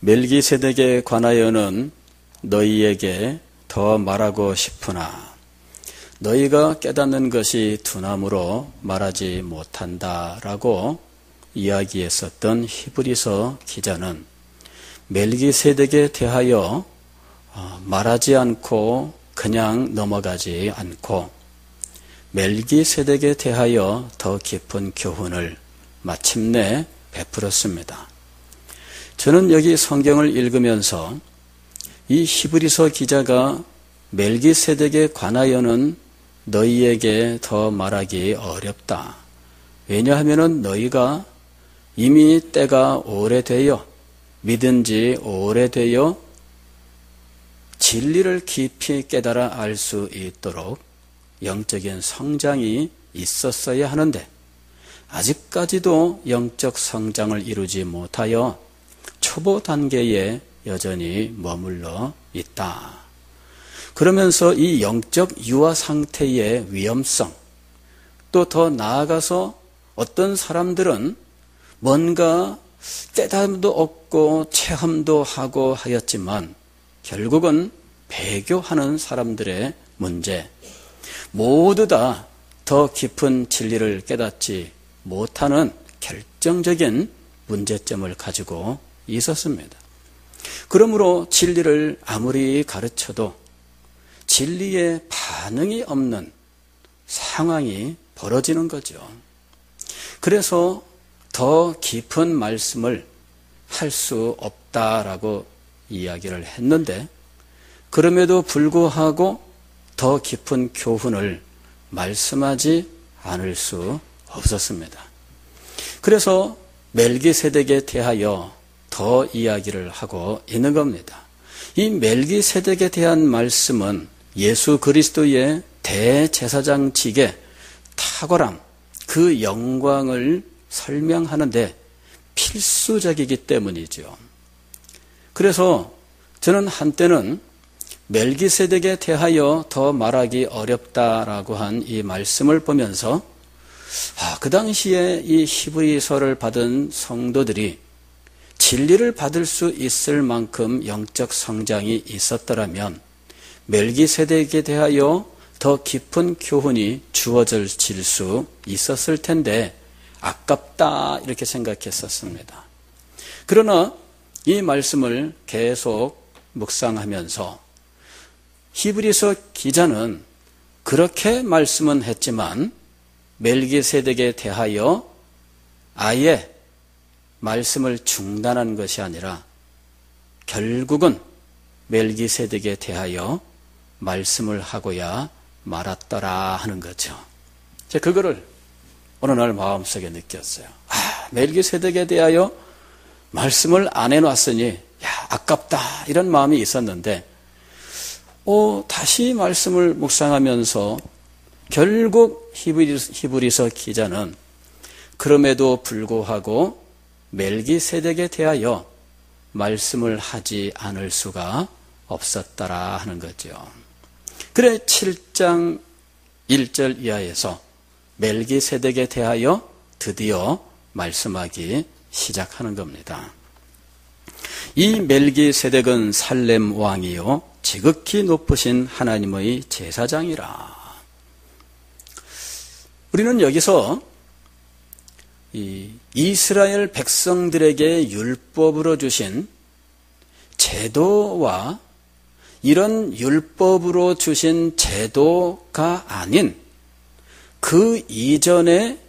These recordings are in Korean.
멜기세덱에 관하여는 너희에게 더 말하고 싶으나 너희가 깨닫는 것이 두나무로 말하지 못한다라고 이야기했었던 히브리서 기자는 멜기세덱에 대하여 말하지 않고 그냥 넘어가지 않고 멜기세덱에 대하여 더 깊은 교훈을 마침내 베풀었습니다. 저는 여기 성경을 읽으면서 이 히브리서 기자가 멜기세덱에 관하여는 너희에게 더 말하기 어렵다. 왜냐하면 너희가 이미 때가 오래되어 믿은 지 오래되어 진리를 깊이 깨달아 알 수 있도록 영적인 성장이 있었어야 하는데 아직까지도 영적 성장을 이루지 못하여 초보 단계에 여전히 머물러 있다. 그러면서 이 영적 유아 상태의 위험성, 또 더 나아가서 어떤 사람들은 뭔가 깨달음도 얻고 체험도 하고 하였지만 결국은 배교하는 사람들의 문제, 모두 다 더 깊은 진리를 깨닫지 못하는 결정적인 문제점을 가지고 있었습니다. 그러므로 진리를 아무리 가르쳐도 진리에 반응이 없는 상황이 벌어지는 거죠. 그래서 더 깊은 말씀을 할 수 없다라고 이야기를 했는데 그럼에도 불구하고 더 깊은 교훈을 말씀하지 않을 수 없었습니다. 그래서 멜기세덱에 대하여 더 이야기를 하고 있는 겁니다. 이 멜기세덱에 대한 말씀은 예수 그리스도의 대제사장직의 탁월함, 그 영광을 설명하는데 필수적이기 때문이죠. 그래서 저는 한때는 멜기세덱에 대하여 더 말하기 어렵다라고 한 이 말씀을 보면서 그 당시에 이 히브리서를 받은 성도들이 진리를 받을 수 있을 만큼 영적 성장이 있었더라면 멜기세덱에 대하여 더 깊은 교훈이 주어질 수 있었을 텐데 아깝다 이렇게 생각했었습니다. 그러나 이 말씀을 계속 묵상하면서 히브리서 기자는 그렇게 말씀은 했지만 멜기세덱에 대하여 아예 말씀을 중단한 것이 아니라 결국은 멜기세덱에 대하여 말씀을 하고야 말았더라 하는 거죠. 제가 그거를 어느 날 마음속에 느꼈어요. 멜기세덱에 대하여 말씀을 안 해놨으니 아깝다 이런 마음이 있었는데 다시 말씀을 묵상하면서 결국 히브리서 기자는 그럼에도 불구하고 멜기세덱에 대하여 말씀을 하지 않을 수가 없었더라 하는 거죠. 그래 7장 1절 이하에서 멜기세덱에 대하여 드디어 말씀하기 시작하는 겁니다. 이 멜기세덱은 살렘 왕이요 지극히 높으신 하나님의 제사장이라. 우리는 여기서 이 이스라엘 백성들에게 율법으로 주신 제도와 이런 율법으로 주신 제도가 아닌 그 이전에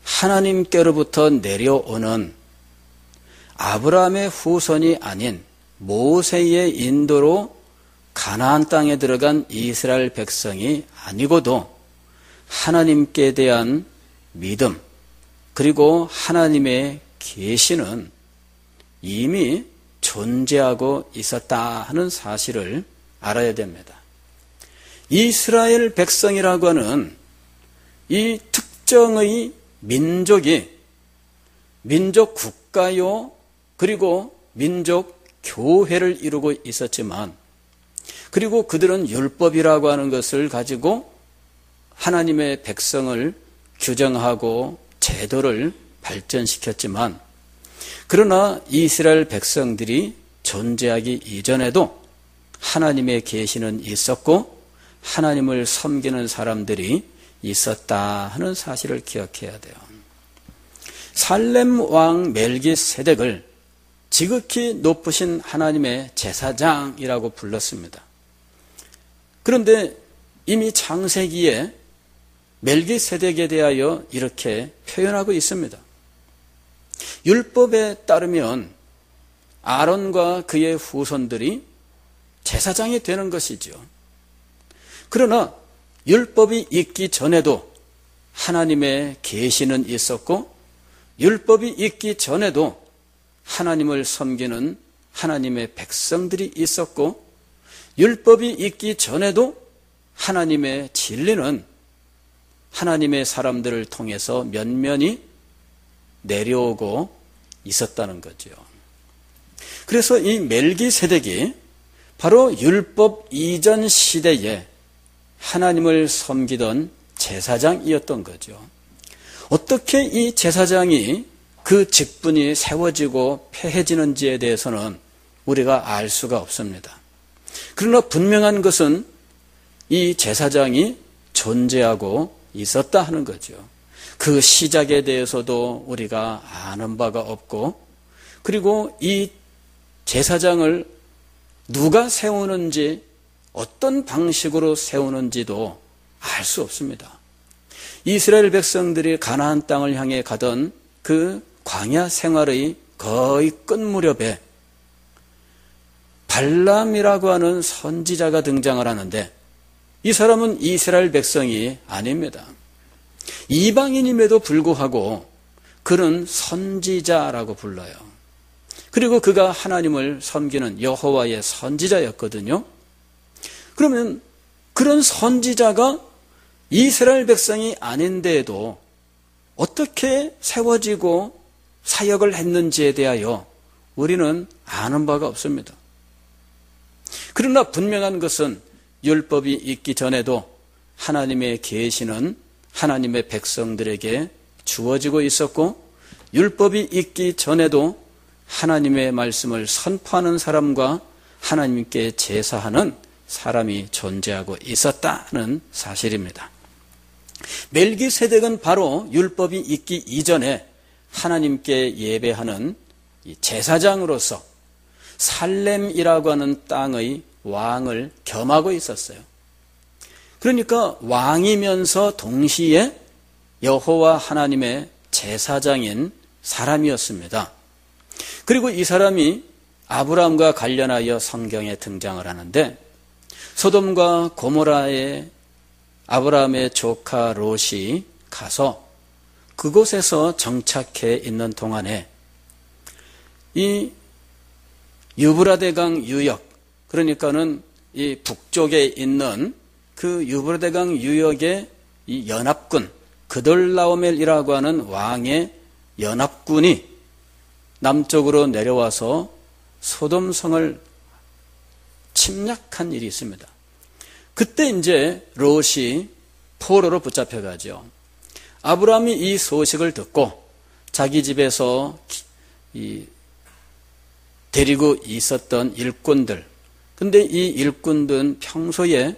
하나님께로부터 내려오는 아브라함의 후손이 아닌 모세의 인도로 가나안 땅에 들어간 이스라엘 백성이 아니고도 하나님께 대한 믿음 그리고 하나님의 계시는 이미 존재하고 있었다 하는 사실을 알아야 됩니다. 이스라엘 백성이라고 하는 이 특정의 민족이 민족 국가요 그리고 민족 교회를 이루고 있었지만 그리고 그들은 율법이라고 하는 것을 가지고 하나님의 백성을 규정하고 제도를 발전시켰지만 그러나 이스라엘 백성들이 존재하기 이전에도 하나님의 계시는 있었고 하나님을 섬기는 사람들이 있었다 하는 사실을 기억해야 돼요. 살렘 왕 멜기세덱을 지극히 높으신 하나님의 제사장이라고 불렀습니다. 그런데 이미 창세기에 멜기세덱에 대하여 이렇게 표현하고 있습니다. 율법에 따르면 아론과 그의 후손들이 제사장이 되는 것이죠. 그러나 율법이 있기 전에도 하나님의 계시는 있었고 율법이 있기 전에도 하나님을 섬기는 하나님의 백성들이 있었고 율법이 있기 전에도 하나님의 진리는 하나님의 사람들을 통해서 면면히 내려오고 있었다는 거죠. 그래서 이 멜기세덱이 바로 율법 이전 시대에 하나님을 섬기던 제사장이었던 거죠. 어떻게 이 제사장이 그 직분이 세워지고 폐해지는지에 대해서는 우리가 알 수가 없습니다. 그러나 분명한 것은 이 제사장이 존재하고 있었다 하는 거죠. 그 시작에 대해서도 우리가 아는 바가 없고 그리고 이 제사장을 누가 세우는지 어떤 방식으로 세우는지도 알 수 없습니다. 이스라엘 백성들이 가나안 땅을 향해 가던 그 광야 생활의 거의 끝 무렵에 발람이라고 하는 선지자가 등장을 하는데 이 사람은 이스라엘 백성이 아닙니다. 이방인임에도 불구하고 그는 선지자라고 불러요. 그리고 그가 하나님을 섬기는 여호와의 선지자였거든요. 그러면 그런 선지자가 이스라엘 백성이 아닌데도 어떻게 세워지고 사역을 했는지에 대하여 우리는 아는 바가 없습니다. 그러나 분명한 것은 율법이 있기 전에도 하나님의 계시는 하나님의 백성들에게 주어지고 있었고 율법이 있기 전에도 하나님의 말씀을 선포하는 사람과 하나님께 제사하는 사람이 존재하고 있었다는 사실입니다. 멜기세덱은 바로 율법이 있기 이전에 하나님께 예배하는 제사장으로서 살렘이라고 하는 땅의 왕을 겸하고 있었어요. 그러니까 왕이면서 동시에 여호와 하나님의 제사장인 사람이었습니다. 그리고 이 사람이 아브라함과 관련하여 성경에 등장을 하는데 소돔과 고모라에 아브라함의 조카 롯이 가서 그곳에서 정착해 있는 동안에 이 유브라데강 유역, 그러니까는 이 북쪽에 있는 그 유브라데강 유역의 이 연합군, 그돌라오멜이라고 하는 왕의 연합군이 남쪽으로 내려와서 소돔성을 침략한 일이 있습니다. 그때 이제 롯이 포로로 붙잡혀가죠. 아브라함이 이 소식을 듣고 자기 집에서 데리고 있었던 일꾼들, 근데 이 일꾼들은 평소에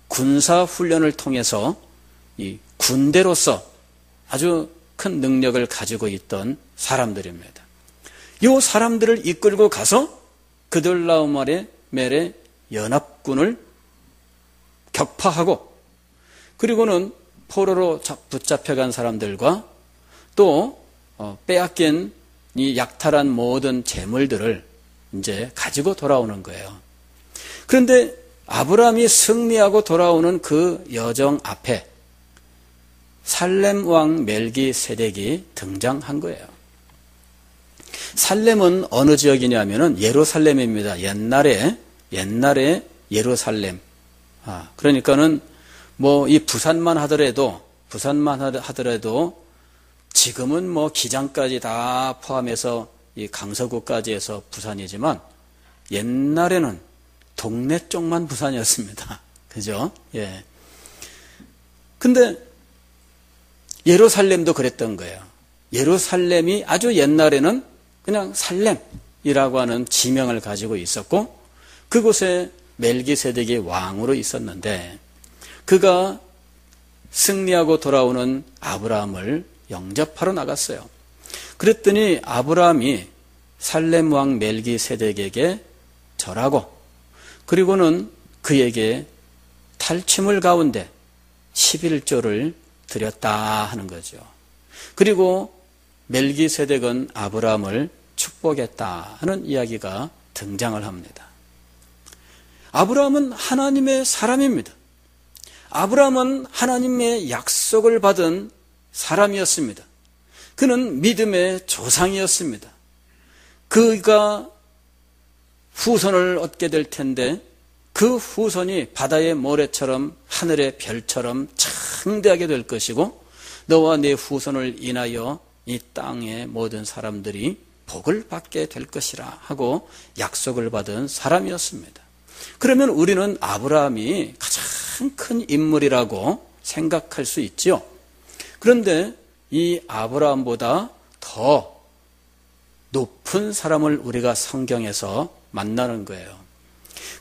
군사훈련을 통해서 이 군대로서 아주 큰 능력을 가지고 있던 사람들입니다. 이 사람들을 이끌고 가서 그돌라오멜의 연합군을 격파하고 그리고는 포로로 붙잡혀간 사람들과 또 빼앗긴 이 약탈한 모든 재물들을 이제 가지고 돌아오는 거예요. 그런데 아브라함이 승리하고 돌아오는 그 여정 앞에 살렘 왕 멜기세덱이 등장한 거예요. 살렘은 어느 지역이냐면은 예루살렘입니다. 옛날에 예루살렘. 그러니까는 뭐 이 부산만 하더라도 지금은 뭐 기장까지 다 포함해서 이 강서구까지 해서 부산이지만 옛날에는 동네 쪽만 부산이었습니다. 그죠? 예. 근데 예루살렘도 그랬던 거예요. 예루살렘이 아주 옛날에는 그냥 살렘, 살렘이라고 하는 지명을 가지고 있었고 그곳에 멜기세덱이 왕으로 있었는데 그가 승리하고 돌아오는 아브라함을 영접하러 나갔어요. 그랬더니 아브라함이 살렘 왕 멜기세덱에게 절하고 그리고는 그에게 탈취물 가운데 11조를 드렸다 하는 거죠. 그리고 멜기세덱은 아브라함을 축복했다 하는 이야기가 등장을 합니다. 아브라함은 하나님의 사람입니다. 아브라함은 하나님의 약속을 받은 사람이었습니다. 그는 믿음의 조상이었습니다. 그가 후손을 얻게 될 텐데 그 후손이 바다의 모래처럼 하늘의 별처럼 창대하게 될 것이고 너와 네 후손을 인하여 이 땅의 모든 사람들이 복을 받게 될 것이라 하고 약속을 받은 사람이었습니다. 그러면 우리는 아브라함이 가장 큰 인물이라고 생각할 수 있지요. 그런데 이 아브라함보다 더 높은 사람을 우리가 성경에서 만나는 거예요.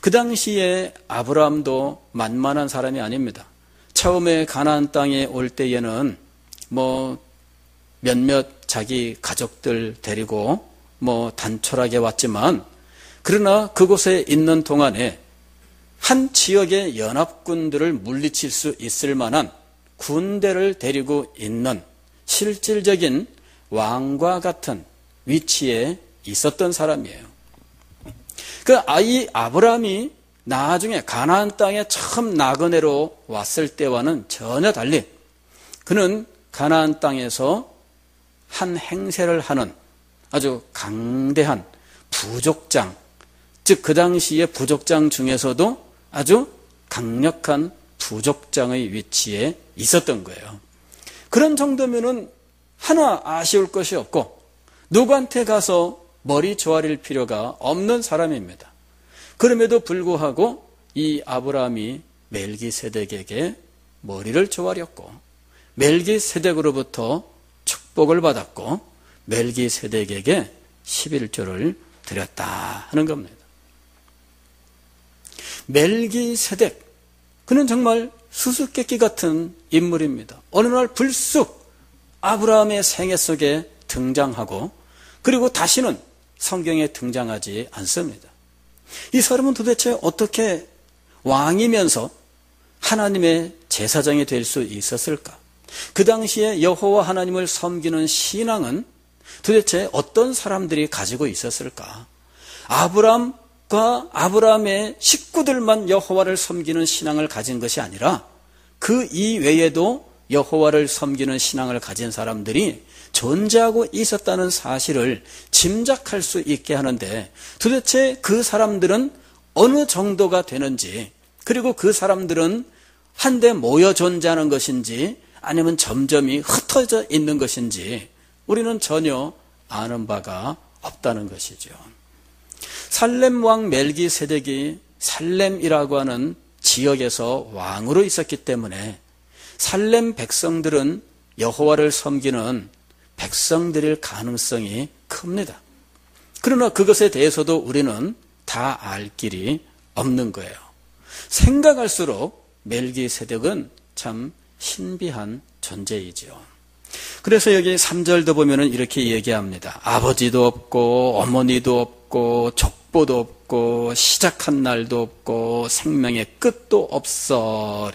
그 당시에 아브라함도 만만한 사람이 아닙니다. 처음에 가나안 땅에 올 때에는 몇몇 자기 가족들 데리고 단촐하게 왔지만 그러나 그곳에 있는 동안에 한 지역의 연합군들을 물리칠 수 있을 만한 군대를 데리고 있는 실질적인 왕과 같은 위치에 있었던 사람이에요. 그 아이 아브라함이 나중에 가나안 땅에 처음 나그네로 왔을 때와는 전혀 달리 그는 가나안 땅에서 한 행세를 하는 아주 강대한 부족장, 즉 그 당시의 부족장 중에서도 아주 강력한 부족장의 위치에 있었던 거예요. 그런 정도면은 하나 아쉬울 것이 없고 누구한테 가서 머리 조아릴 필요가 없는 사람입니다. 그럼에도 불구하고 이 아브라함이 멜기세덱에게 머리를 조아렸고 멜기세덱으로부터 축복을 받았고 멜기세덱에게 11조를 드렸다 하는 겁니다. 멜기세덱, 그는 정말 수수께끼 같은 인물입니다. 어느 날 불쑥 아브라함의 생애 속에 등장하고 그리고 다시는 성경에 등장하지 않습니다. 이 사람은 도대체 어떻게 왕이면서 하나님의 제사장이 될 수 있었을까? 그 당시에 여호와 하나님을 섬기는 신앙은 도대체 어떤 사람들이 가지고 있었을까? 아브라함과 아브라함의 식구들만 여호와를 섬기는 신앙을 가진 것이 아니라 그 이외에도 여호와를 섬기는 신앙을 가진 사람들이 존재하고 있었다는 사실을 짐작할 수 있게 하는데 도대체 그 사람들은 어느 정도가 되는지 그리고 그 사람들은 한데 모여 존재하는 것인지 아니면 점점이 흩어져 있는 것인지 우리는 전혀 아는 바가 없다는 것이죠. 살렘 왕 멜기세덱이 살렘이라고 하는 지역에서 왕으로 있었기 때문에 살렘 백성들은 여호와를 섬기는 백성들일 가능성이 큽니다. 그러나 그것에 대해서도 우리는 다 알 길이 없는 거예요. 생각할수록 멜기세덱은 참 신비한 존재이지요. 그래서 여기 3절도 보면은 이렇게 얘기합니다. 아버지도 없고 어머니도 없고 족보도 없고 시작한 날도 없고 생명의 끝도 없어.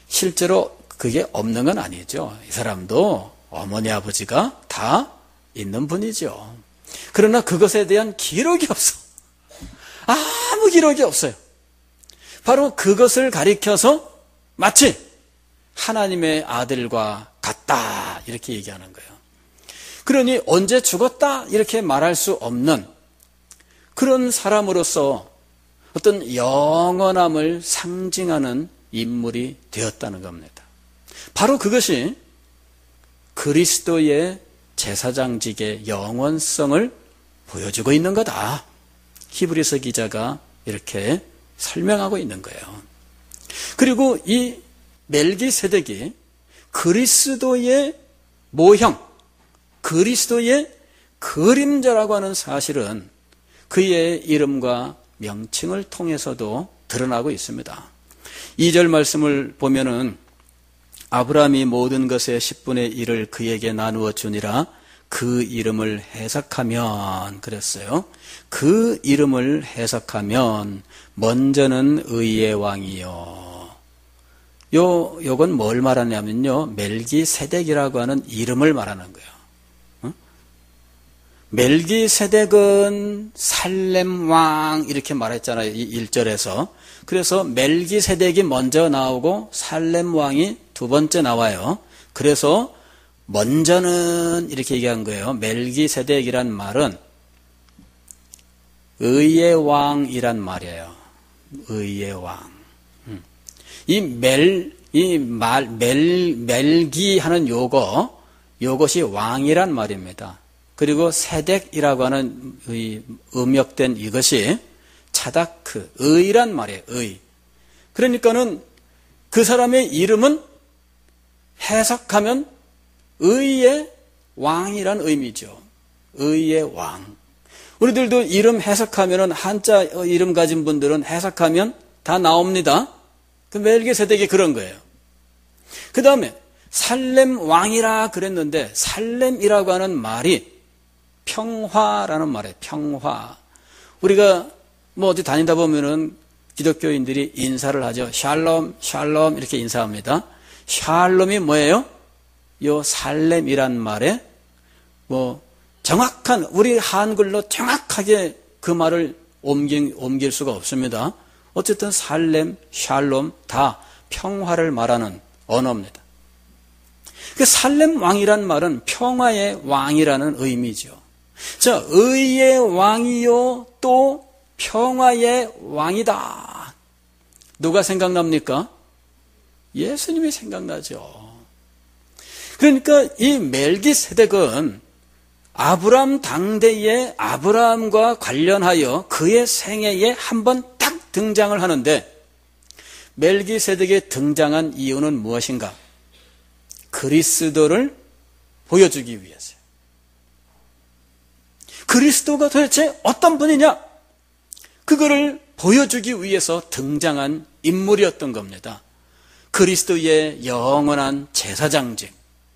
실제로 그게 없는 건 아니죠. 이 사람도 어머니 아버지가 다 있는 분이죠. 그러나 그것에 대한 기록이 없어. 아무 기록이 없어요. 바로 그것을 가리켜서 마치 하나님의 아들과 같다 이렇게 얘기하는 거예요. 그러니 언제 죽었다 이렇게 말할 수 없는 그런 사람으로서 어떤 영원함을 상징하는 인물이 되었다는 겁니다. 바로 그것이 그리스도의 제사장직의 영원성을 보여주고 있는 거다. 히브리서 기자가 이렇게 설명하고 있는 거예요. 그리고 이 멜기세덱이 그리스도의 모형, 그리스도의 그림자라고 하는 사실은 그의 이름과 명칭을 통해서도 드러나고 있습니다. 2절 말씀을 보면은 아브라함이 모든 것의 10분의 1을 그에게 나누어 주니라 그 이름을 해석하면 그랬어요. 그 이름을 해석하면 먼저는 의의 왕이요. 요건 뭘 말하냐면요. 멜기세덱이라고 하는 이름을 말하는 거예요. 멜기세덱은 살렘 왕 이렇게 말했잖아요. 이 1절에서. 그래서 멜기세덱이 먼저 나오고 살렘 왕이 두 번째 나와요. 그래서 먼저는 이렇게 얘기한 거예요. 멜기세덱이란 말은 의의 왕이란 말이에요. 의의 왕. 멜기 하는 요것이 왕이란 말입니다. 그리고 세덱이라고 하는 음역된 이것이 차다크, 의란 말이에요. 의. 그러니까는 그 사람의 이름은 해석하면 의의 왕이란 의미죠. 의의 왕. 우리들도 이름 해석하면은 한자 이름 가진 분들은 해석하면 다 나옵니다. 그 멜기세덱이 그런 거예요. 그 다음에 살렘 왕이라 그랬는데 살렘이라고 하는 말이 평화라는 말이에요. 평화. 우리가 뭐 어디 다니다 보면은 기독교인들이 인사를 하죠. 샬롬, 샬롬 이렇게 인사합니다. 샬롬이 뭐예요? 요 살렘이란 말에 뭐 정확한 우리 한글로 정확하게 그 말을 옮길 수가 없습니다. 어쨌든 살렘, 샬롬 다 평화를 말하는 언어입니다. 그 살렘 왕이란 말은 평화의 왕이라는 의미죠. 자, 의의 왕이요 또 평화의 왕이다. 누가 생각납니까? 예수님이 생각나죠. 그러니까 이 멜기세덱은 아브라함 당대의 아브라함과 관련하여 그의 생애에 한 번 딱 등장을 하는데 멜기세덱에 등장한 이유는 무엇인가? 그리스도를 보여주기 위해서요. 그리스도가 도대체 어떤 분이냐? 그거를 보여주기 위해서 등장한 인물이었던 겁니다. 그리스도의 영원한 제사장직,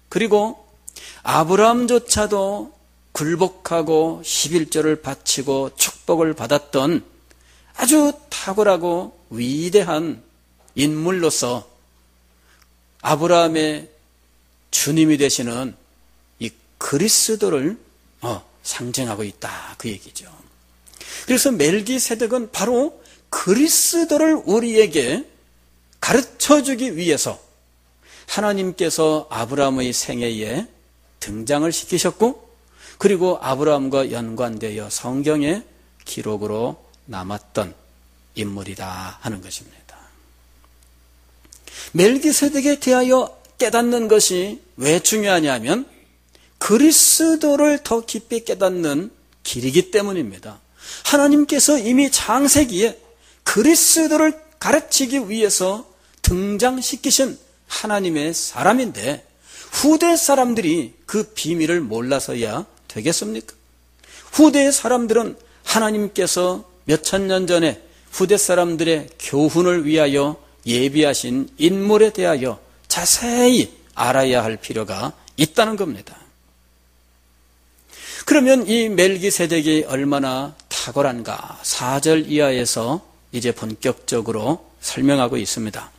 그리고 아브라함조차도 굴복하고 11조를 바치고 축복을 받았던 아주 탁월하고 위대한 인물로서 아브라함의 주님이 되시는 이 그리스도를 상징하고 있다 그 얘기죠. 그래서 멜기세덱은 바로 그리스도를 우리에게 가르쳐주기 위해서 하나님께서 아브라함의 생애에 등장을 시키셨고 그리고 아브라함과 연관되어 성경의 기록으로 남았던 인물이다 하는 것입니다. 멜기세덱에 대하여 깨닫는 것이 왜 중요하냐면 그리스도를 더 깊이 깨닫는 길이기 때문입니다. 하나님께서 이미 창세기에 그리스도를 가르치기 위해서 등장시키신 하나님의 사람인데 후대 사람들이 그 비밀을 몰라서야 되겠습니까? 후대의 사람들은 하나님께서 몇천 년 전에 후대 사람들의 교훈을 위하여 예비하신 인물에 대하여 자세히 알아야 할 필요가 있다는 겁니다. 그러면 이 멜기세덱이 얼마나 탁월한가 4절 이하에서 이제 본격적으로 설명하고 있습니다.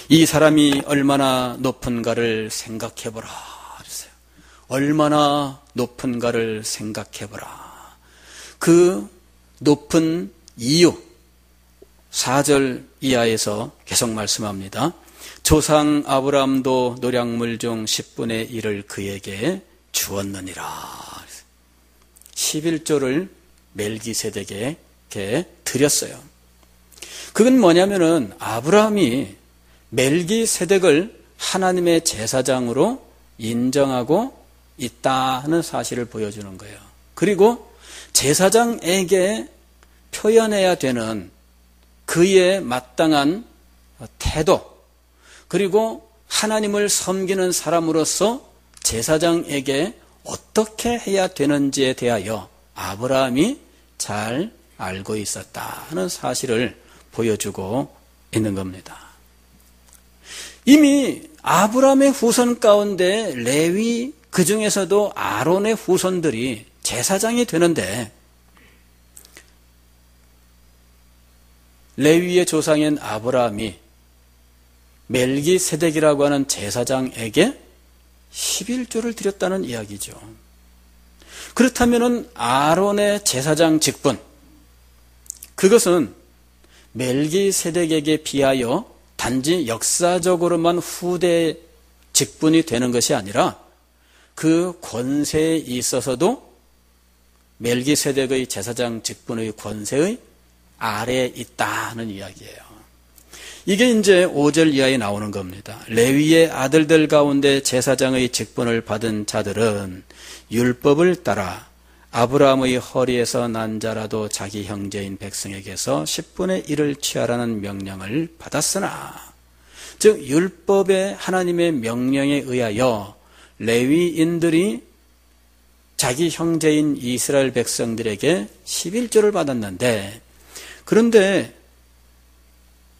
이 사람이 얼마나 높은가를 생각해보라. 그랬어요. 얼마나 높은가를 생각해보라. 그 높은 이유 4절 이하에서 계속 말씀합니다. 조상 아브라함도 노략물 중 10분의 1을 그에게 주었느니라. 11조를 멜기세덱에게 드렸어요. 그건 뭐냐면은 아브라함이 멜기세덱을 하나님의 제사장으로 인정하고 있다는 사실을 보여주는 거예요. 그리고 제사장에게 표현해야 되는 그의 마땅한 태도, 그리고 하나님을 섬기는 사람으로서 제사장에게 어떻게 해야 되는지에 대하여 아브라함이 잘 알고 있었다는 사실을 보여주고 있는 겁니다. 이미 아브라함의 후손 가운데 레위, 그 중에서도 아론의 후손들이 제사장이 되는데, 레위의 조상인 아브라함이 멜기세덱이라고 하는 제사장에게 11조를 드렸다는 이야기죠. 그렇다면 아론의 제사장 직분, 그것은 멜기세덱에게 비하여 단지 역사적으로만 후대 직분이 되는 것이 아니라 그 권세에 있어서도 멜기세덱의 제사장 직분의 권세의 아래에 있다는 이야기예요. 이게 이제 5절 이하에 나오는 겁니다. 레위의 아들들 가운데 제사장의 직분을 받은 자들은 율법을 따라 아브라함의 허리에서 난 자라도 자기 형제인 백성에게서 10분의 1을 취하라는 명령을 받았으나, 즉 율법의 하나님의 명령에 의하여 레위인들이 자기 형제인 이스라엘 백성들에게 11조를 받았는데, 그런데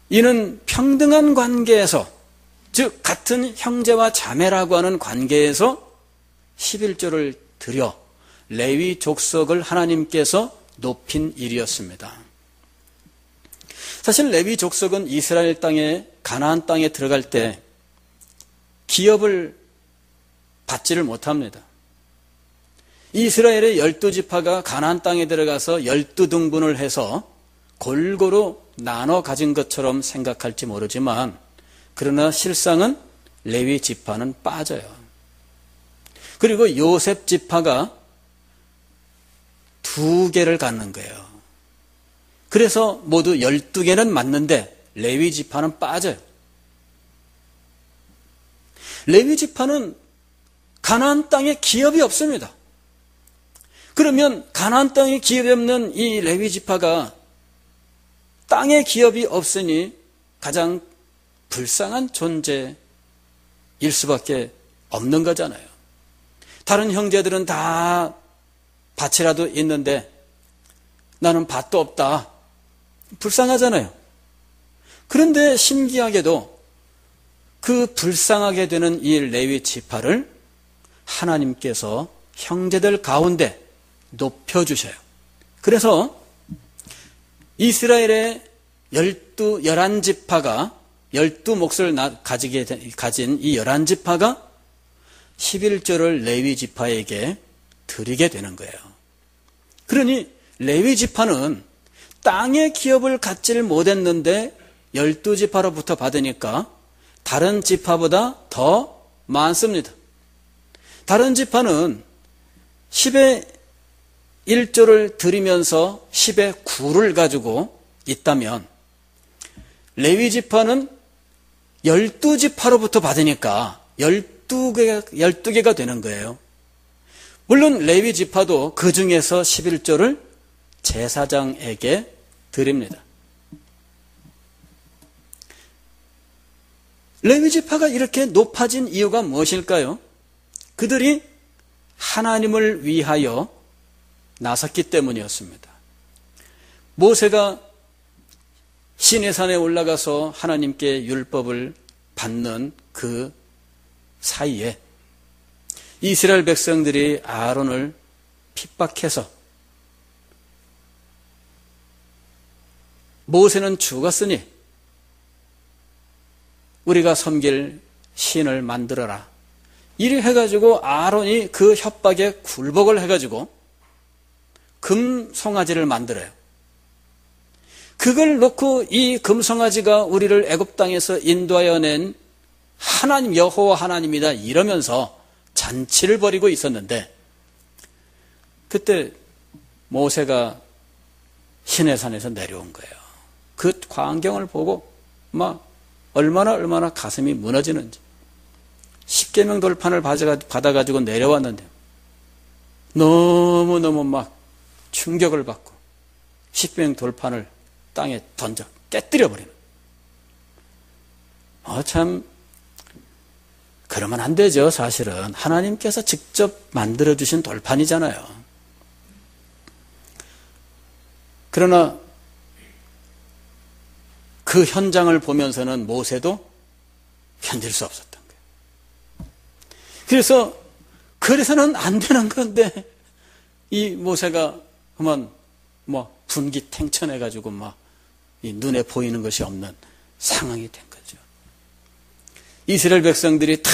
이는 평등한 관계에서, 즉 같은 형제와 자매라고 하는 관계에서 11조를 드려 레위 족속을 하나님께서 높인 일이었습니다. 사실 레위 족속은 이스라엘 땅에, 가나안 땅에 들어갈 때 기업을 받지를 못합니다. 이스라엘의 12지파가 가나안 땅에 들어가서 12등분을 해서 골고루 나눠 가진 것처럼 생각할지 모르지만, 그러나 실상은 레위 지파는 빠져요. 그리고 요셉 지파가 2개를 갖는 거예요. 그래서 모두 12개는 맞는데 레위 지파는 빠져요. 레위 지파는 가나안 땅에 기업이 없습니다. 그러면 가나안 땅에 기업이 없는 이 레위 지파가 땅에 기업이 없으니 가장 불쌍한 존재일 수밖에 없는 거잖아요. 다른 형제들은 다 밭이라도 있는데 나는 밭도 없다. 불쌍하잖아요. 그런데 신기하게도 그 불쌍하게 되는 이 레위 지파를 하나님께서 형제들 가운데 높여주셔요. 그래서 이스라엘의 11지파가 12몫을 가진 이 11지파가 11조를 레위 지파에게 드리게 되는 거예요. 그러니 레위 지파는 땅의 기업을 갖지를 못했는데 12지파로부터 받으니까 다른 지파보다 더 많습니다. 다른 지파는 10의 1조를 드리면서 10의 9를 가지고 있다면 레위 지파는 12지파로부터 받으니까 12개가 되는 거예요. 물론 레위 지파도 그 중에서 11조를 제사장에게 드립니다. 레위 지파가 이렇게 높아진 이유가 무엇일까요? 그들이 하나님을 위하여 나섰기 때문이었습니다. 모세가 시내산에 올라가서 하나님께 율법을 받는 그 사이에 이스라엘 백성들이 아론을 핍박해서 모세는 죽었으니 우리가 섬길 신을 만들어라. 이리 해가지고 아론이 그 협박에 굴복을 해가지고 금송아지를 만들어요. 그걸 놓고 이 금송아지가 우리를 애굽 땅에서 인도하여 낸 하나님, 여호와 하나님이다 이러면서 잔치를 벌이고 있었는데, 그때 모세가 시내산에서 내려온 거예요. 그 광경을 보고 막 얼마나 가슴이 무너지는지. 10계명 돌판을 받아가지고 내려왔는데 너무너무 막 충격을 받고 10계명 돌판을 땅에 던져 깨뜨려 버리는. 참 그러면 안 되죠. 사실은 하나님께서 직접 만들어주신 돌판이잖아요. 그러나 그 현장을 보면서는 모세도 견딜 수 없었던 거예요. 그래서는 안 되는 건데 이 모세가 그만 분기 탱천해가지고 이 눈에 보이는 것이 없는 상황이 된 거죠. 이스라엘 백성들이 다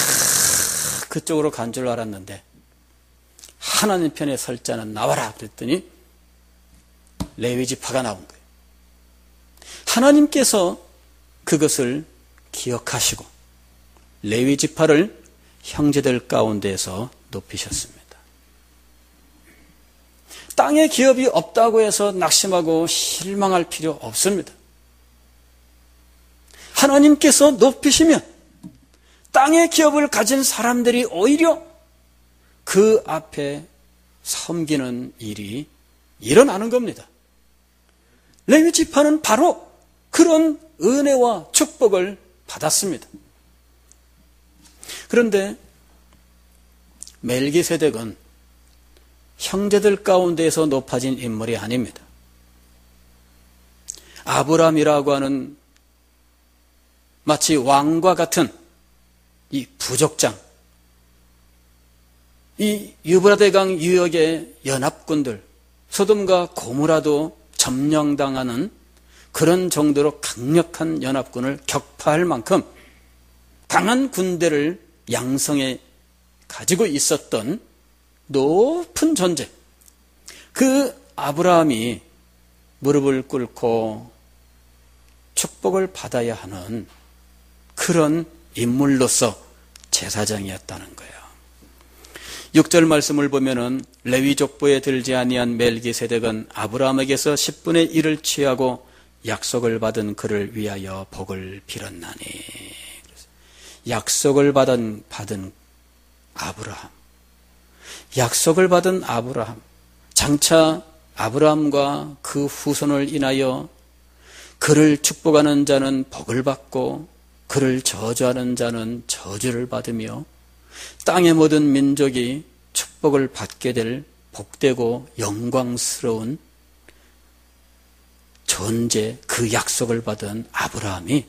그쪽으로 간 줄 알았는데 하나님 편에 설 자는 나와라 그랬더니 레위 지파가 나온 거예요. 하나님께서 그것을 기억하시고 레위 지파를 형제들 가운데에서 높이셨습니다. 땅에 기업이 없다고 해서 낙심하고 실망할 필요 없습니다. 하나님께서 높이시면 땅의 기업을 가진 사람들이 오히려 그 앞에 섬기는 일이 일어나는 겁니다. 레위 지파는 바로 그런 은혜와 축복을 받았습니다. 그런데 멜기세덱은 형제들 가운데에서 높아진 인물이 아닙니다. 아브람이라고 하는 마치 왕과 같은 이 부족장, 이 유브라데강 유역의 연합군들, 소돔과 고모라도 점령당하는 그런 정도로 강력한 연합군을 격파할 만큼 강한 군대를 양성해 가지고 있었던 높은 존재, 그 아브라함이 무릎을 꿇고 축복을 받아야 하는 그런 인물로서 제사장이었다는 거예요. 6절 말씀을 보면은 레위 족보에 들지 아니한 멜기세덱은 아브라함에게서 10분의 1을 취하고 약속을 받은 그를 위하여 복을 빌었나니. 약속을 받은 아브라함. 약속을 받은 아브라함. 장차 아브라함과 그 후손을 인하여 그를 축복하는 자는 복을 받고 그를 저주하는 자는 저주를 받으며 땅의 모든 민족이 축복을 받게 될 복되고 영광스러운 존재, 그 약속을 받은 아브라함이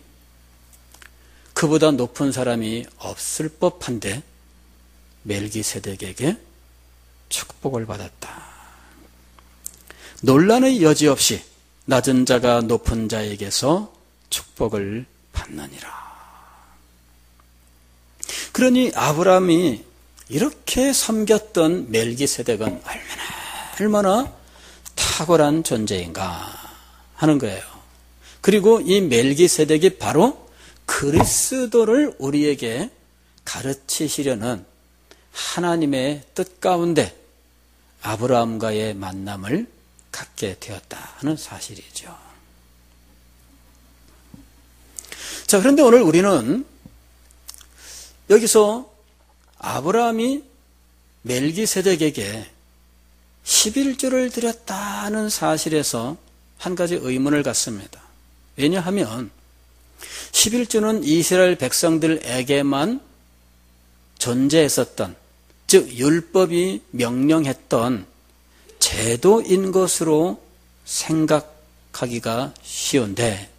그보다 높은 사람이 없을 법한데 멜기세덱에게 축복을 받았다. 논란의 여지 없이 낮은 자가 높은 자에게서 축복을 받느니라. 그러니 아브라함이 이렇게 섬겼던 멜기세덱은 얼마나 탁월한 존재인가 하는 거예요. 그리고 이 멜기세덱이 바로 그리스도를 우리에게 가르치시려는 하나님의 뜻 가운데 아브라함과의 만남을 갖게 되었다 하는 사실이죠. 자, 그런데 오늘 우리는 여기서 아브라함이 멜기세덱에게 11조를 드렸다는 사실에서 한 가지 의문을 갖습니다. 왜냐하면 11조는 이스라엘 백성들에게만 존재했었던, 즉 율법이 명령했던 제도인 것으로 생각하기가 쉬운데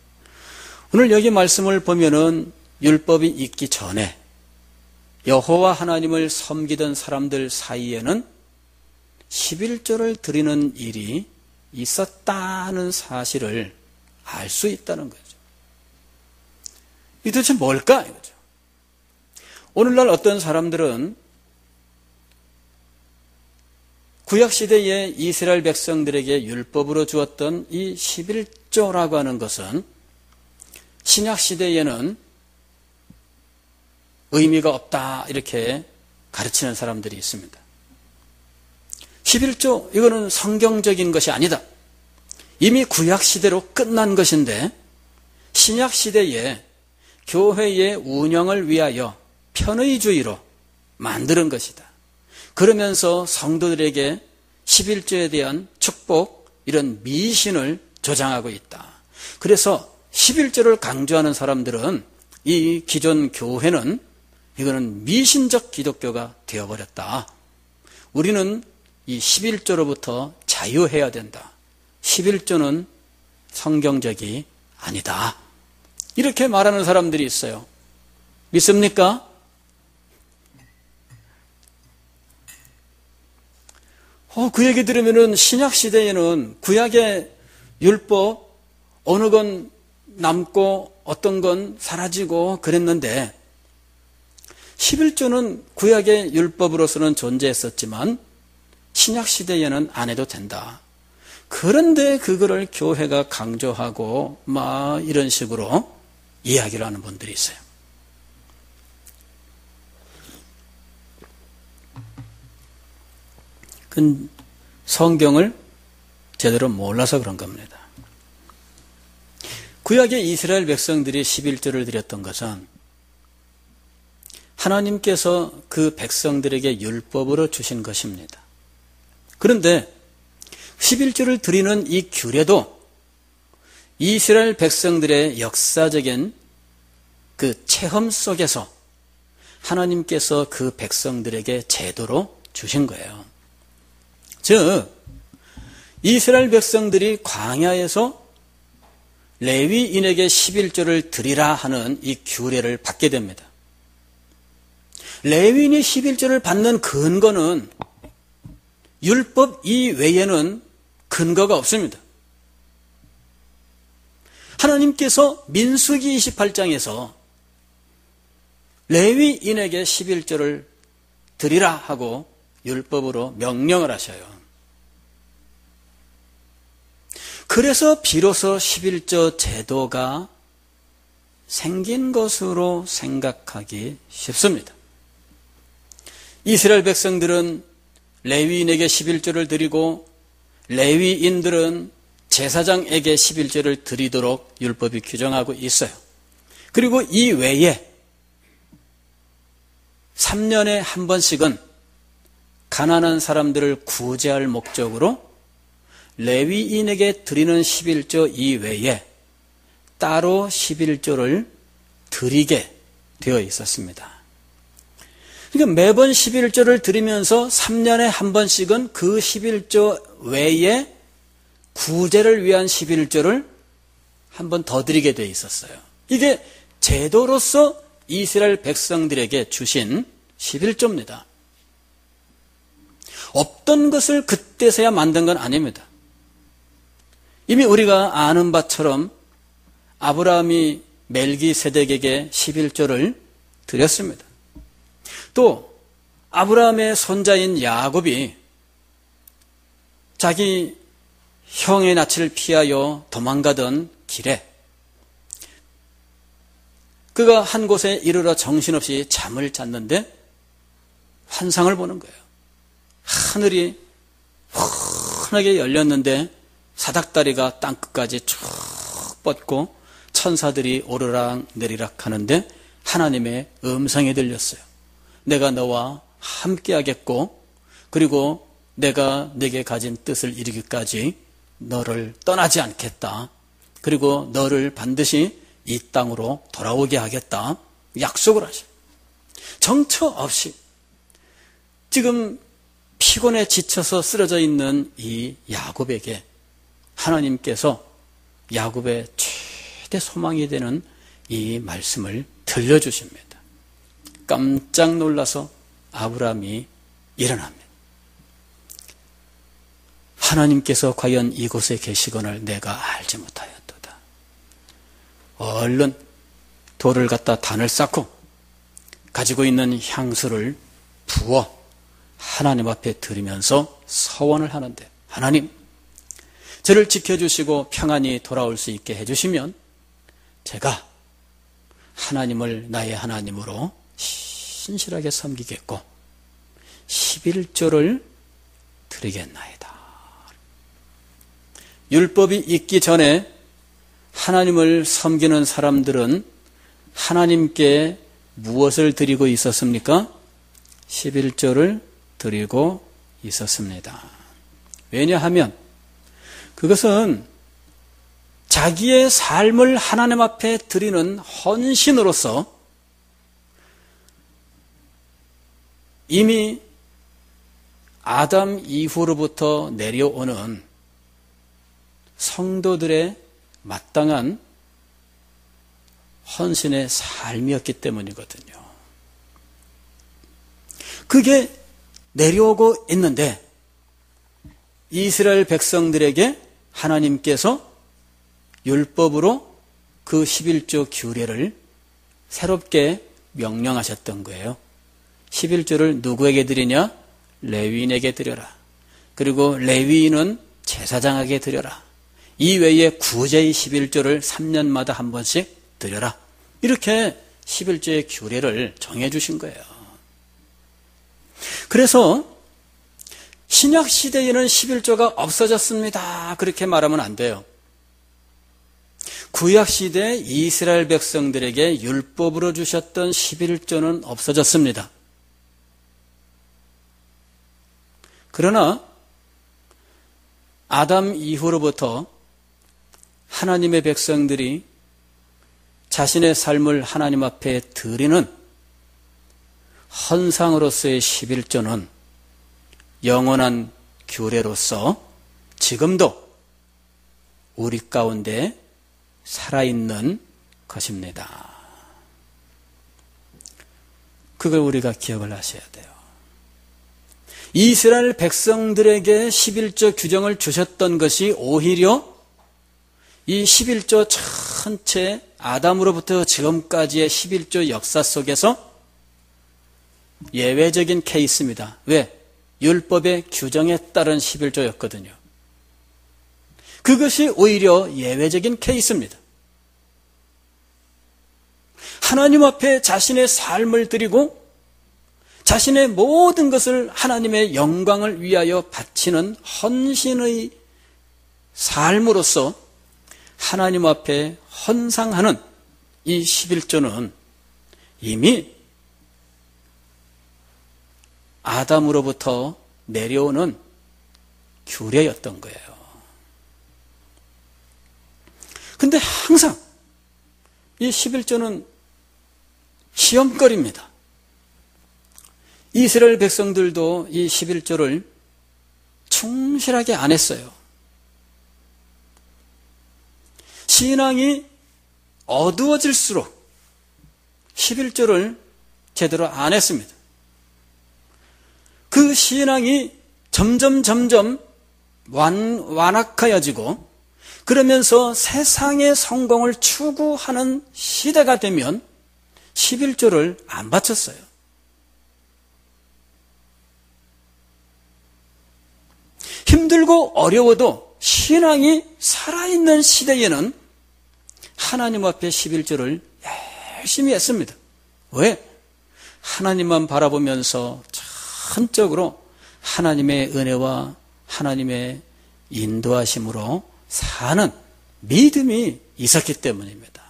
오늘 여기 말씀을 보면은 율법이 있기 전에 여호와 하나님을 섬기던 사람들 사이에는 11조를 드리는 일이 있었다는 사실을 알 수 있다는 거죠. 이 도대체 뭘까? 이거죠. 오늘날 어떤 사람들은 구약시대에 이스라엘 백성들에게 율법으로 주었던 이 11조라고 하는 것은 신약시대에는 의미가 없다 이렇게 가르치는 사람들이 있습니다. 11조 이거는 성경적인 것이 아니다. 이미 구약시대로 끝난 것인데 신약시대에 교회의 운영을 위하여 편의주의로 만드는 것이다. 그러면서 성도들에게 11조에 대한 축복, 이런 미신을 조장하고 있다. 그래서 11조를 강조하는 사람들은 이 기존 교회는 이거는 미신적 기독교가 되어버렸다. 우리는 이 11조로부터 자유해야 된다. 11조는 성경적이 아니다. 이렇게 말하는 사람들이 있어요. 믿습니까? 그 얘기 들으면은 신약 시대에는 구약의 율법 어느 건 남고 어떤 건 사라지고 그랬는데 11조는 구약의 율법으로서는 존재했었지만 신약 시대에는 안 해도 된다. 그런데 그거를 교회가 강조하고 막 이런 식으로 이야기를 하는 분들이 있어요. 그건 성경을 제대로 몰라서 그런 겁니다. 구약의 이스라엘 백성들이 11조를 드렸던 것은 하나님께서 그 백성들에게 율법으로 주신 것입니다. 그런데 11조를 드리는 이 규례도 이스라엘 백성들의 역사적인 그 체험 속에서 하나님께서 그 백성들에게 제도로 주신 거예요. 즉, 이스라엘 백성들이 광야에서 레위인에게 11조를 드리라 하는 이 규례를 받게 됩니다. 레위인이 11조를 받는 근거는 율법 이외에는 근거가 없습니다. 하나님께서 민수기 28장에서 레위인에게 11조를 드리라 하고 율법으로 명령을 하셔요. 그래서 비로소 11조 제도가 생긴 것으로 생각하기 쉽습니다. 이스라엘 백성들은 레위인에게 11조를 드리고 레위인들은 제사장에게 11조를 드리도록 율법이 규정하고 있어요. 그리고 이 외에 3년에 한 번씩은 가난한 사람들을 구제할 목적으로 레위인에게 드리는 11조 이외에 따로 11조를 드리게 되어 있었습니다. 그러니까 매번 11조를 드리면서 3년에 한 번씩은 그 11조 외에 구제를 위한 11조를 한 번 더 드리게 되어 있었어요. 이게 제도로서 이스라엘 백성들에게 주신 11조입니다. 없던 것을 그때서야 만든 건 아닙니다. 이미 우리가 아는 바처럼 아브라함이 멜기세덱에게 11조를 드렸습니다. 또 아브라함의 손자인 야곱이 자기 형의 낯을 피하여 도망가던 길에 그가 한 곳에 이르러 정신없이 잠을 잤는데 환상을 보는 거예요. 하늘이 환하게 열렸는데 사닥다리가 땅끝까지 쭉 뻗고 천사들이 오르락 내리락 하는데 하나님의 음성이 들렸어요. 내가 너와 함께 하겠고 그리고 내가 네게 가진 뜻을 이루기까지 너를 떠나지 않겠다. 그리고 너를 반드시 이 땅으로 돌아오게 하겠다. 약속을 하셔요. 정처 없이 지금 피곤에 지쳐서 쓰러져 있는 이 야곱에게 하나님께서 야곱의 최대 소망이 되는 이 말씀을 들려주십니다. 깜짝 놀라서 아브라함이 일어납니다. 하나님께서 과연 이곳에 계시거늘 내가 알지 못하였도다. 얼른 돌을 갖다 단을 쌓고 가지고 있는 향수를 부어 하나님 앞에 드리면서 서원을 하는데 하나님, 저를 지켜주시고 평안히 돌아올 수 있게 해주시면 제가 하나님을 나의 하나님으로 신실하게 섬기겠고 11조를 드리겠나이다. 율법이 있기 전에 하나님을 섬기는 사람들은 하나님께 무엇을 드리고 있었습니까? 11조를 드리고 있었습니다. 왜냐하면 그것은 자기의 삶을 하나님 앞에 드리는 헌신으로서 이미 아담 이후로부터 내려오는 성도들의 마땅한 헌신의 삶이었기 때문이거든요. 그게 내려오고 있는데 이스라엘 백성들에게 하나님께서 율법으로 그 11조 규례를 새롭게 명령하셨던 거예요. 11조를 누구에게 드리냐? 레위인에게 드려라. 그리고 레위인은 제사장에게 드려라. 이외에 구제의 11조를 3년마다 한 번씩 드려라. 이렇게 11조의 규례를 정해 주신 거예요. 그래서 신약 시대에는 11조가 없어졌습니다. 그렇게 말하면 안 돼요. 구약 시대 이스라엘 백성들에게 율법으로 주셨던 11조는 없어졌습니다. 그러나 아담 이후로부터 하나님의 백성들이 자신의 삶을 하나님 앞에 드리는 헌상으로서의 11조는 영원한 규례로서 지금도 우리 가운데 살아있는 것입니다. 그걸 우리가 기억을 하셔야 돼요. 이스라엘 백성들에게 11조 규정을 주셨던 것이 오히려 이 11조 전체 아담으로부터 지금까지의 11조 역사 속에서 예외적인 케이스입니다. 왜? 율법의 규정에 따른 11조였거든요. 그것이 오히려 예외적인 케이스입니다. 하나님 앞에 자신의 삶을 드리고 자신의 모든 것을 하나님의 영광을 위하여 바치는 헌신의 삶으로서 하나님 앞에 헌상하는 이 11조는 이미 아담으로부터 내려오는 규례였던 거예요. 근데 항상 이 11조는 시험거리입니다. 이스라엘 백성들도 이 11조를 충실하게 안 했어요. 신앙이 어두워질수록 11조를 제대로 안 했습니다. 그 신앙이 점점 완악해지고 그러면서 세상의 성공을 추구하는 시대가 되면 11조를 안 바쳤어요. 힘들고 어려워도 신앙이 살아있는 시대에는 하나님 앞에 11조를 열심히 했습니다. 왜? 하나님만 바라보면서 전적으로 하나님의 은혜와 하나님의 인도하심으로 사는 믿음이 있었기 때문입니다.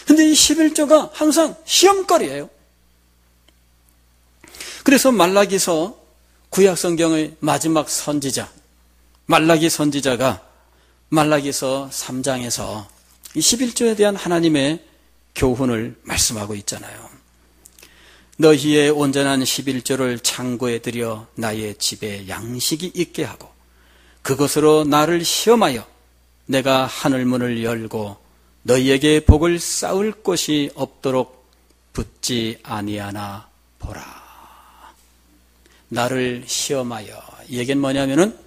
그런데 이 11조가 항상 시험거리예요. 그래서 말라기서 구약성경의 마지막 선지자 말라기 선지자가 말라기서 3장에서 이 11조에 대한 하나님의 교훈을 말씀하고 있잖아요. 너희의 온전한 11조를 창고에 들여 나의 집에 양식이 있게 하고 그것으로 나를 시험하여 내가 하늘문을 열고 너희에게 복을 쌓을 곳이 없도록 붙지 아니하나 보라. 나를 시험하여. 이 얘기는 뭐냐면은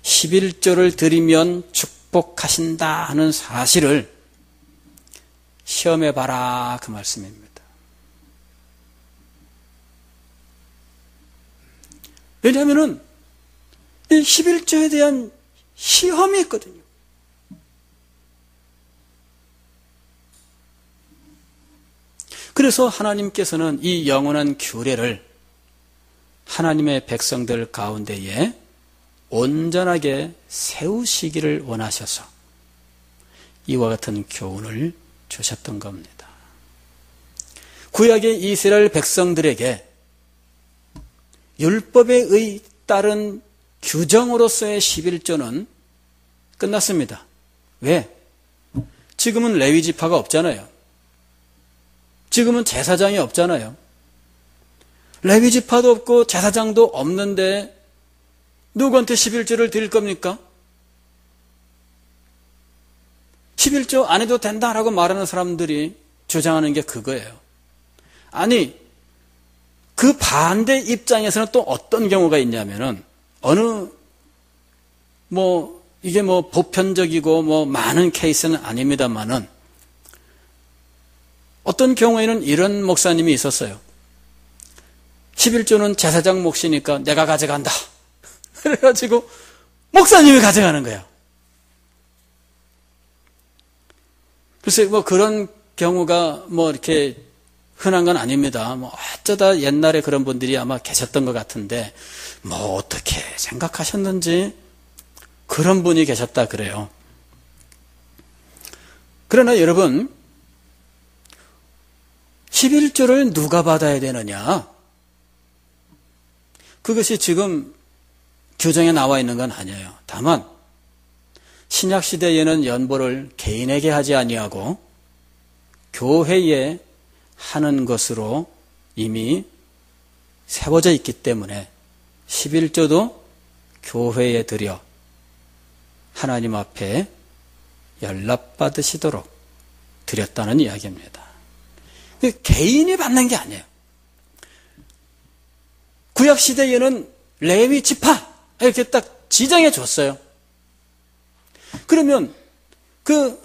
11조를 드리면 축복하신다 하는 사실을 시험해봐라 그 말씀입니다. 왜냐하면은 이 11조에 대한 시험이 있거든요. 그래서 하나님께서는 이 영원한 규례를 하나님의 백성들 가운데에 온전하게 세우시기를 원하셔서 이와 같은 교훈을 주셨던 겁니다. 구약의 이스라엘 백성들에게 율법에 따른 규정으로서의 11조는 끝났습니다. 왜? 지금은 레위 지파가 없잖아요. 지금은 제사장이 없잖아요. 레위 지파도 없고 제사장도 없는데 누구한테 11조를 드릴 겁니까? 11조 안 해도 된다라고 말하는 사람들이 주장하는 게 그거예요. 아니, 그 반대 입장에서는 또 어떤 경우가 있냐면은 이게 보편적이고 많은 케이스는 아닙니다만은 어떤 경우에는 이런 목사님이 있었어요. 11조는 제사장 몫이니까 내가 가져간다. 그래가지고 목사님이 가져가는 거예요. 글쎄 그런 경우가 이렇게 흔한 건 아닙니다. 어쩌다 옛날에 그런 분들이 아마 계셨던 것 같은데 어떻게 생각하셨는지 그런 분이 계셨다 그래요. 그러나 여러분, 11조를 누가 받아야 되느냐? 그것이 지금 규정에 나와 있는 건 아니에요. 다만 신약시대에는 연보를 개인에게 하지 아니하고 교회에 하는 것으로 이미 세워져 있기 때문에 11조도 교회에 드려 하나님 앞에 연락받으시도록 드렸다는 이야기입니다. 개인이 받는 게 아니에요. 구약시대에는 레위 지파 이렇게 딱 지정해 줬어요. 그러면 그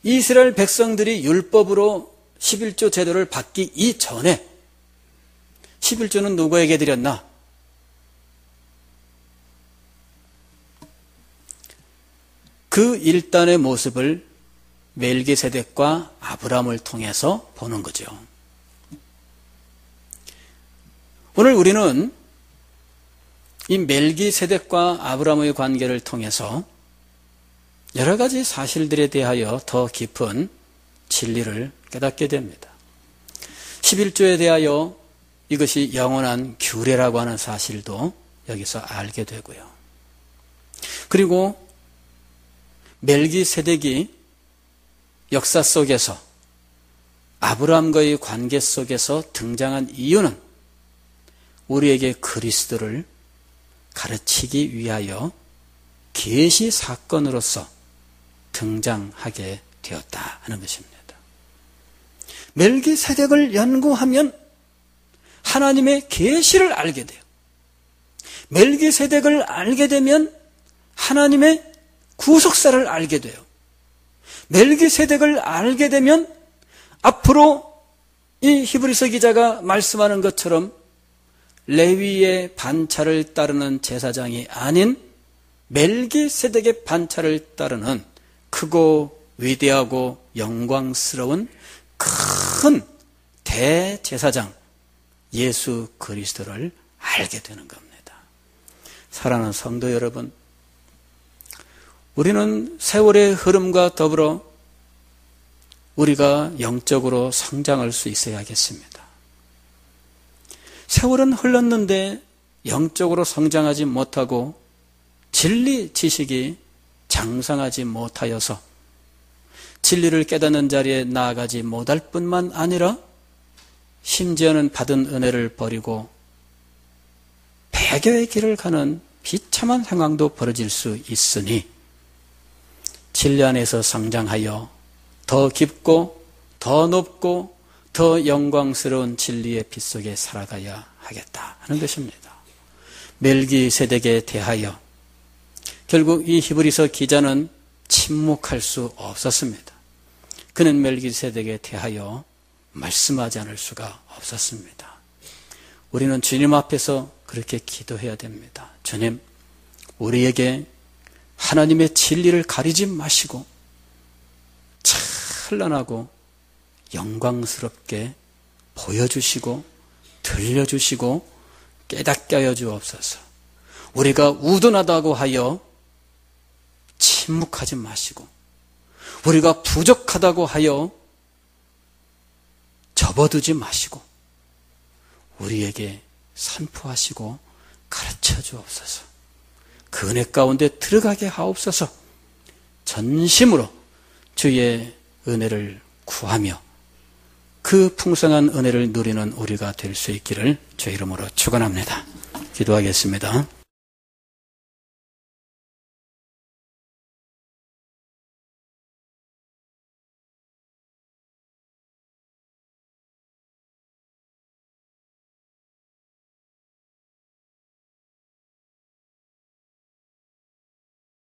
이스라엘 백성들이 율법으로 11조 제도를 받기 이전에 11조는 누구에게 드렸나? 그 일단의 모습을 멜기세덱과 아브라함을 통해서 보는 거죠. 오늘 우리는 이 멜기세덱과 아브라함의 관계를 통해서 여러 가지 사실들에 대하여 더 깊은 진리를 깨닫게 됩니다. 11조에 대하여 이것이 영원한 규례라고 하는 사실도 여기서 알게 되고요. 그리고 멜기세덱이 역사 속에서 아브라함과의 관계 속에서 등장한 이유는 우리에게 그리스도를 가르치기 위하여 계시 사건으로서 등장하게 되었다 하는 것입니다. 멜기세덱을 연구하면 하나님의 계시를 알게 돼요. 멜기세덱을 알게 되면 하나님의 구속사를 알게 돼요. 멜기세덱을 알게 되면 앞으로 이 히브리서 기자가 말씀하는 것처럼 레위의 반차를 따르는 제사장이 아닌 멜기세덱의 반차를 따르는 크고 위대하고 영광스러운 큰 대제사장 예수 그리스도를 알게 되는 겁니다. 사랑하는 성도 여러분, 우리는 세월의 흐름과 더불어 우리가 영적으로 성장할 수 있어야겠습니다. 세월은 흘렀는데 영적으로 성장하지 못하고 진리 지식이 장성하지 못하여서 진리를 깨닫는 자리에 나아가지 못할 뿐만 아니라 심지어는 받은 은혜를 버리고 배교의 길을 가는 비참한 상황도 벌어질 수 있으니 진리 안에서 성장하여 더 깊고 더 높고 더 영광스러운 진리의 빛 속에 살아가야 하겠다 하는 것입니다. 멜기세덱에 대하여 결국 이 히브리서 기자는 침묵할 수 없었습니다. 그는 멜기세덱에 대하여 말씀하지 않을 수가 없었습니다. 우리는 주님 앞에서 그렇게 기도해야 됩니다. 주님, 우리에게 하나님의 진리를 가리지 마시고 찬란하고 영광스럽게 보여주시고 들려주시고 깨닫게 하여 주옵소서. 우리가 우둔하다고 하여 침묵하지 마시고 우리가 부족하다고 하여 접어두지 마시고 우리에게 선포하시고 가르쳐 주옵소서. 그 은혜 가운데 들어가게 하옵소서. 전심으로 주의 은혜를 구하며 그 풍성한 은혜를 누리는 우리가 될 수 있기를 주의 이름으로 축원합니다. 기도하겠습니다.